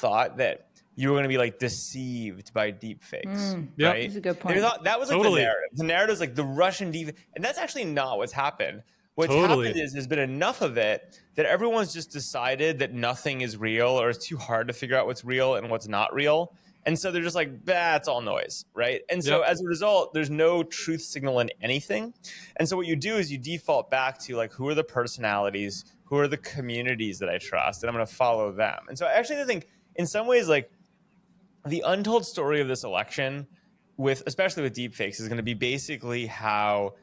thought that you were going to be like deceived by deep fakes, Yep. right? That's a good point. They thought that was like Totally. the narrative. The narrative is like the Russian deep, and that's actually not what's happened. What's Totally. happened is there's been enough of it that everyone's just decided that nothing is real, or it's too hard to figure out what's real and what's not real. And so they're just like, bah, it's all noise, right? And so as a result, there's no truth signal in anything. And so what you do is you default back to like, who are the personalities, who are the communities that I trust, and I'm going to follow them. And so actually I think in some ways, like, the untold story of this election, especially with deepfakes, is going to be basically how,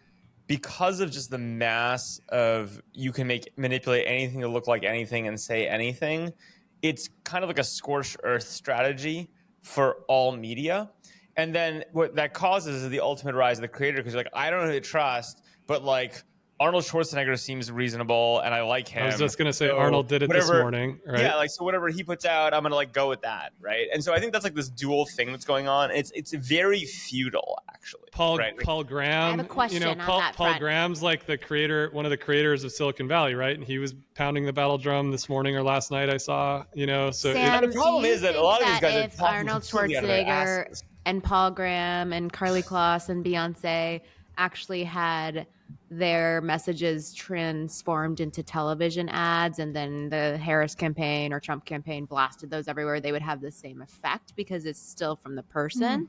because of just the mass of you can manipulate anything to look like anything and say anything, it's kind of like a scorched earth strategy for all media. And then what that causes is the ultimate rise of the creator, because you're like, I don't know who to trust, but like Arnold Schwarzenegger seems reasonable and I like him. I was just going to say, so Arnold did it this morning, right? Yeah, like, so whatever he puts out, I'm going to like go with that, right? And so I think that's like this dual thing that's going on. It's very feudal, actually. Paul Graham, I have a question on that Paul front. Graham's like the creator, one of the creators of Silicon Valley, right? And he was pounding the battle drum this morning or last night, I saw, so Sam, the problem is that a lot of these guys are if talking Arnold completely out of their Schwarzenegger asses. and Paul Graham and Carly Kloss and Beyonce actually had their messages transformed into television ads, and then the Harris campaign or Trump campaign blasted those everywhere, they would have the same effect because it's still from the person.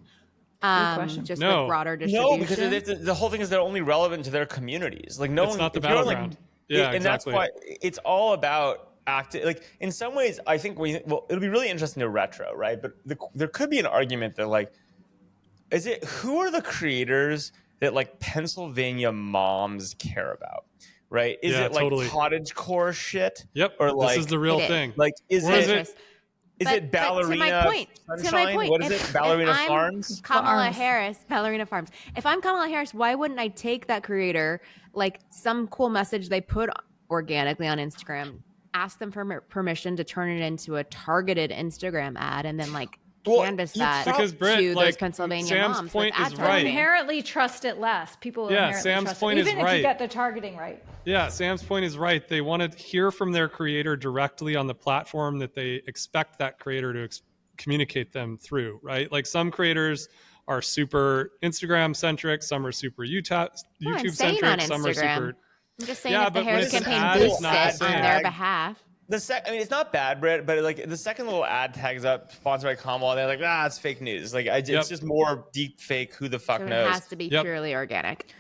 question. Just No. like broader distribution. No, because the whole thing is they're only relevant to their communities. Like no It's one, not the if you're on, like, battleground. Yeah, and that's exactly. why it's all about acting. Like in some ways, I think it'll be really interesting to retro, right? But there could be an argument that like, who are the creators that like Pennsylvania moms care about, right? Is Yeah, it like totally. cottagecore shit? Yep. Or like, this is the real It is. thing. like is Or is it? it- Is it ballerina to my point, sunshine? What is it? Ballerina if I'm farms? Kamala Farms. Harris, ballerina farms. If I'm Kamala Harris, why wouldn't I take that creator, like some cool message they put organically on Instagram, ask them for permission to turn it into a targeted Instagram ad, and then like canvas that Because Britt, to like, those Pennsylvania Sam's moms point with ad is They'll right. targeting. inherently trust it less. People Yeah, inherently Sam's trust point it, is even if right. you get the targeting right. Yeah, Sam's point is right. They want to hear from their creator directly on the platform that they expect that creator to communicate them through, right? Like some creators are super Instagram centric, some are super YouTube Staying on centric, some are Instagram. super. I'm just saying Yeah, if the but Harris when it's an campaign ad, it's boosts not the it on same. their behalf. I mean, it's not bad, Brett, but like the second little ad tags up, sponsored by Kamala, they're like, it's fake news. Like, it's just more deep fake. Who the fuck So it knows? has to be Yep. purely organic.